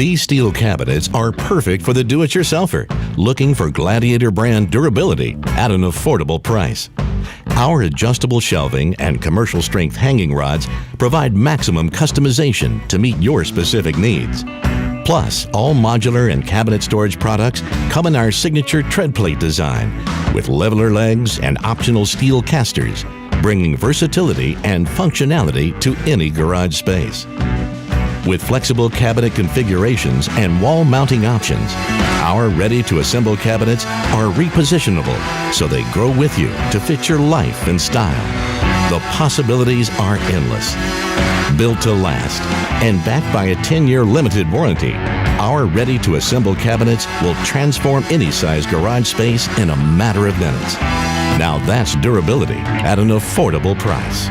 These steel cabinets are perfect for the do-it-yourselfer looking for Gladiator brand durability at an affordable price. Our adjustable shelving and commercial strength hanging rods provide maximum customization to meet your specific needs. Plus, all modular and cabinet storage products come in our signature tread plate design with leveler legs and optional steel casters, bringing versatility and functionality to any garage space. With flexible cabinet configurations and wall mounting options, our ready-to-assemble cabinets are repositionable so they grow with you to fit your life and style. The possibilities are endless. Built to last and backed by a 10-year limited warranty, our ready-to-assemble cabinets will transform any size garage space in a matter of minutes. Now that's durability at an affordable price.